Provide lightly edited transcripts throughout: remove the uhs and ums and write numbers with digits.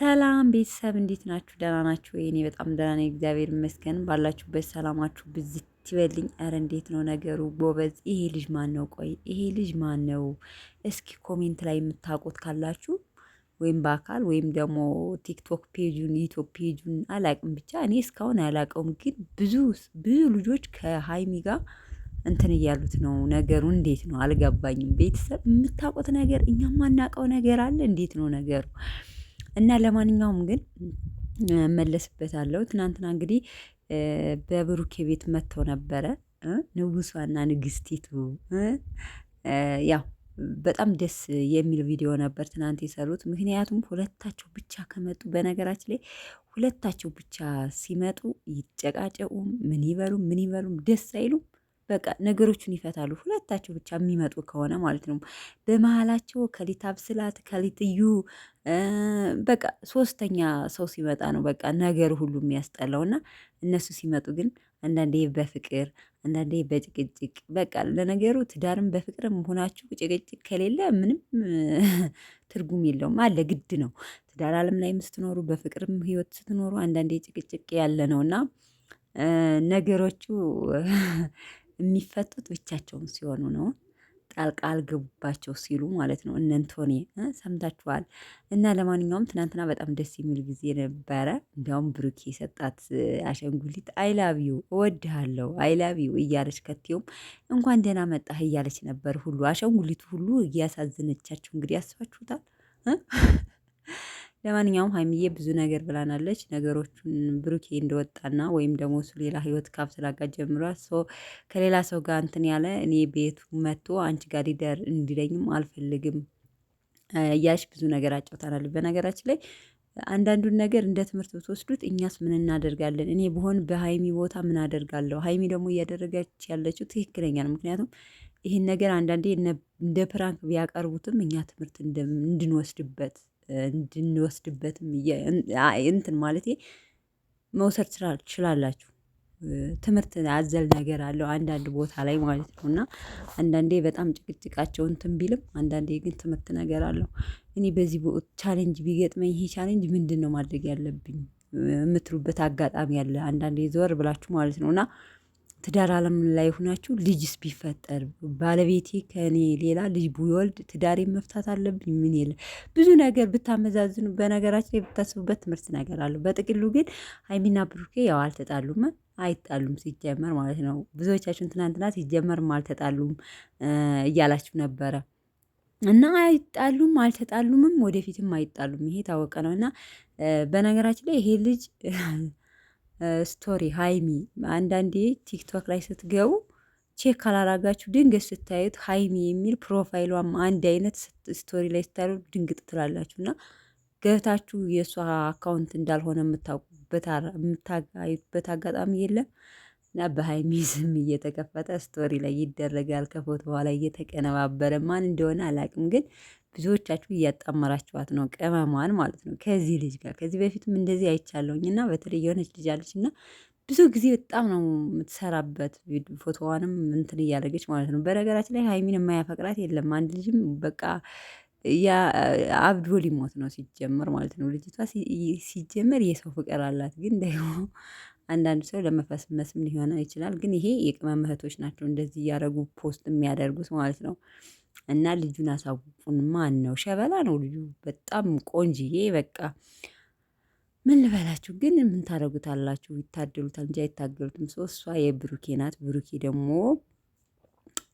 ሰላም ቤተሰብ እንዴት ናችሁ? ደህና ናችሁ ወይ? እኔ በጣም ደህና ነኝ፣ እግዚአብሔር ይመስገን። ባላችሁበት ሰላማችሁ ብዝት ይበልኝ። ኧረ እንዴት ነው ነገሩ ጎበዝ? ይሄ ልጅ ማን ነው? ቆይ ይሄ ልጅ ማን ነው? እስኪ ኮሜንት ላይ የምታውቁት ካላችሁ ወይም በአካል ወይም ደግሞ ቲክቶክ ፔጁን ዩቲዩብ ፔጁን አላቅም፣ ብቻ እኔ እስካሁን አላቀውም። ግን ብዙ ልጆች ከሀይሚ ጋር እንትን እያሉት ነው። ነገሩ እንዴት ነው አልገባኝም። ቤተሰብ የምታውቁት ነገር እኛ ማናውቀው ነገር አለ? እንዴት ነው ነገሩ? እና ለማንኛውም ግን እመለስበታለሁ። ትናንትና እንግዲህ በብሩኬ ቤት መጥተው ነበረ ንጉሷና ንግስቲቱ። ያው በጣም ደስ የሚል ቪዲዮ ነበር ትናንት የሰሩት። ምክንያቱም ሁለታቸው ብቻ ከመጡ፣ በነገራችን ላይ ሁለታቸው ብቻ ሲመጡ ይጨቃጨቁም ምን ይበሉም ደስ አይሉም። በቃ ነገሮቹን ይፈታሉ ሁለታቸው ብቻ የሚመጡ ከሆነ ማለት ነው። በመሀላቸው ከሊት አብስላት ከሊትዩ በቃ ሶስተኛ ሰው ሲመጣ ነው በቃ ነገር ሁሉ የሚያስጠላው። እና እነሱ ሲመጡ ግን አንዳንዴ በፍቅር አንዳንዴ በጭቅጭቅ በቃ ለነገሩ ትዳርም በፍቅርም ሆናችሁ ጭቅጭቅ ከሌለ ምንም ትርጉም የለውም። አለ ግድ ነው። ትዳር አለም ላይ ስትኖሩ በፍቅርም ህይወት ስትኖሩ አንዳንዴ ጭቅጭቅ ያለ ነው እና ነገሮቹ የሚፈቱት ብቻቸውን ሲሆኑ ነው። ጣልቃ አልገቡባቸው ሲሉ ማለት ነው። እነ እንቶኒ ሰምታችኋል። እና ለማንኛውም ትናንትና በጣም ደስ የሚል ጊዜ ነበረ። እንዲያውም ብሩኬ የሰጣት አሸንጉሊት አይላቪዩ እወድሃለሁ አይላቪዩ እያለች ከቴውም እንኳን ደህና መጣህ እያለች ነበር። ሁሉ አሸንጉሊቱ ሁሉ እያሳዘነቻቸው እንግዲህ ያስባችሁታል። ለማንኛውም ሀይሚዬ ብዙ ነገር ብላናለች። ነገሮቹን ብሩኬ እንደወጣና ወይም ደግሞ እሱ ሌላ ህይወት ካብ ስላጋት ጀምሯል። ከሌላ ሰው ጋር እንትን ያለ እኔ ቤቱ መጥቶ አንቺ ጋር ሊደር እንዲለኝም አልፈልግም እያልሽ ብዙ ነገር አጫውታናል። በነገራችን ላይ አንዳንዱን ነገር እንደ ትምህርት ብትወስዱት እኛስ ምን እናደርጋለን? እኔ ብሆን በሀይሚ ቦታ ምን አደርጋለሁ? ሀይሚ ደግሞ እያደረገች ያለችው ትክክለኛ ነው። ምክንያቱም ይህን ነገር አንዳንዴ እንደ ፕራንክ ቢያቀርቡትም እኛ ትምህርት እንድንወስድበትም እንትን ማለት መውሰድ ትችላላችሁ። ትምህርት አዘል ነገር አለው አንዳንድ ቦታ ላይ ማለት ነው። እና አንዳንዴ በጣም ጭቅጭቃቸው እንትን ቢልም አንዳንዴ ግን ትምህርት ነገር አለው። እኔ በዚህ ቻሌንጅ ቢገጥመኝ ይሄ ቻሌንጅ ምንድን ነው ማድረግ ያለብኝ የምትሉበት አጋጣሚ አለ። አንዳንዴ ዘወር ብላችሁ ማለት ነው። እና ትዳር አለም ላይ ሆናችሁ ልጅስ ቢፈጠር ባለቤቴ ከእኔ ሌላ ልጅ ቢወልድ ትዳሬን መፍታት አለብኝ? ምን የለ ብዙ ነገር ብታመዛዝኑ፣ በነገራችን ላይ ብታስቡበት ትምህርት ነገር አለው። በጥቅሉ ግን ሀይሚና ብሩኬ ያው አልተጣሉም፣ አይጣሉም ሲጀመር ማለት ነው። ብዙዎቻችሁን ትናንትና ሲጀመርም አልተጣሉም እያላችሁ ነበረ እና አይጣሉም አልተጣሉምም፣ ወደፊትም አይጣሉም። ይሄ ታወቀ ነው። እና በነገራችን ላይ ይሄ ልጅ ስቶሪ ሀይሚ አንዳንዴ ቲክቶክ ላይ ስትገቡ ቼክ ካላራጋችሁ ድንገት ስታዩት ሀይሚ የሚል ፕሮፋይሏም አንድ አይነት ስቶሪ ላይ ስታዩ ድንግጥ ትላላችሁ። እና ገብታችሁ የእሷ አካውንት እንዳልሆነ የምታዩበት አጋጣሚ የለም። እና በሀይሚ ስም እየተከፈተ ስቶሪ ላይ ይደረጋል። ከፎቶ በኋላ እየተቀነባበረ ማን እንደሆነ አላውቅም፣ ግን ብዙዎቻችሁ እያጣመራችኋት ነው፣ ቅመሟን ማለት ነው ከዚህ ልጅ ጋር። ከዚህ በፊትም እንደዚህ አይቻለሁኝ። እና በተለይ የሆነች ልጅ አለች እና ብዙ ጊዜ በጣም ነው የምትሰራበት ፎቶዋንም እንትን እያደረገች ማለት ነው። በነገራችን ላይ ሀይሚን የማያፈቅራት የለም። አንድ ልጅም በቃ አብዶ ሊሞት ነው ሲጀመር ማለት ነው። ልጅቷ ሲጀመር የሰው ፍቅር አላት፣ ግን ደግሞ አንዳንድ ሰው ለመፈስመስም ሊሆን ይችላል። ግን ይሄ የቅመም እህቶች ናቸው እንደዚህ እያደረጉ ፖስት የሚያደርጉት ማለት ነው። እና ልጁን አሳውቁን። ማን ነው? ሸበላ ነው ልጁ፣ በጣም ቆንጅዬ። በቃ ምን ልበላችሁ፣ ግን ምን ታደርጉታላችሁ? ይታደሉታል እንጂ አይታገሉትም። እሷ የብሩኬ ናት፣ ብሩኬ ደግሞ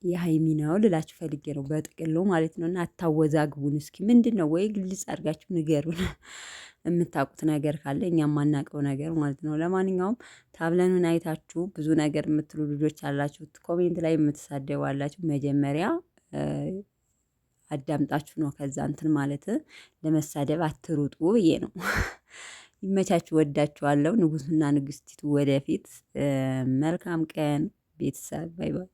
የሀይሚ ነው ልላችሁ ፈልጌ ነው በጥቅሉ ማለት ነው። እና አታወዛግቡን እስኪ። ምንድን ነው ወይ ግልጽ አድርጋችሁ ንገሩን የምታውቁት ነገር ካለ እኛ የማናውቀው ነገር ማለት ነው። ለማንኛውም ታብለኑን አይታችሁ ብዙ ነገር የምትሉ ልጆች አላችሁ፣ ኮሜንት ላይ የምትሳደቡ አላችሁ። መጀመሪያ አዳምጣችሁ ነው ከዛ እንትን ማለት ለመሳደብ አትሩጡ ብዬ ነው። ይመቻችሁ፣ ወዳችኋለሁ። ንጉሱና ንግስቲቱ ወደፊት። መልካም ቀን ቤተሰብ፣ ባይ ባይ።